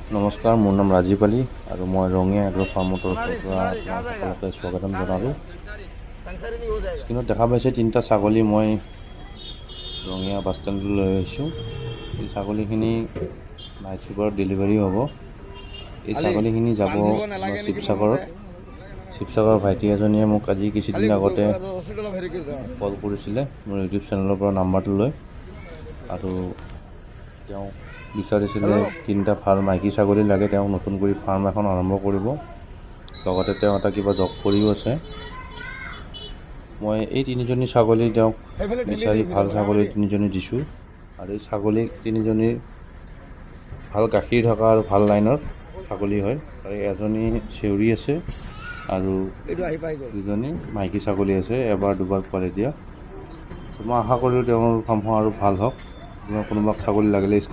নমস্কাৰ, মোৰ নাম ৰাজীৱ আলী আৰু মই ৰঙিয়া এগ্ৰ ফাৰ্মৰ তৰফৰ পৰা আপোনালোকে স্বাগতম জনালোঁ। স্ক্ৰীণত দেখা পাইছে তিনিটা ছাগলী মই ৰঙিয়া বাছ ষ্টেণ্ডলৈ লৈ আহিছোঁ। এই ছাগলীখিনি নাইট ছুপাৰত ডেলিভাৰী হ'ব। এই ছাগলীখিনি যাব শিৱসাগৰত। শিৱসাগৰৰ ভাইটি এজনীয়ে মোক আজি কিছুদিন আগতে কল কৰিছিলে মোৰ ইউটিউব চেনেলৰ পৰা নাম্বাৰটো লৈ, আৰু তেওঁ বিচাৰিছিলে তিনিটা ভাল মাইকী ছাগলী লাগে, তেওঁ নতুন কৰি ফাৰ্ম এখন আৰম্ভ কৰিব, লগতে তেওঁ এটা কিবা জব কৰিও আছে। মই এই তিনিজনী ছাগলী তেওঁক বিচাৰি ভাল ছাগলী তিনিজনী দিছোঁ, আৰু এই ছাগলী তিনিজনীৰ ভাল গাখীৰ থকা আৰু ভাল লাইনৰ ছাগলী হয়। তাৰে এজনী চেউৰী আছে আৰু দুজনী মাইকী ছাগলী আছে, এবাৰ দুবাৰ পোৱালি দিয়া। মই আশা কৰোঁ তেওঁৰ ফাৰ্মখন আৰু ভাল হওক। কোনোবা ছাগলী লাগিলে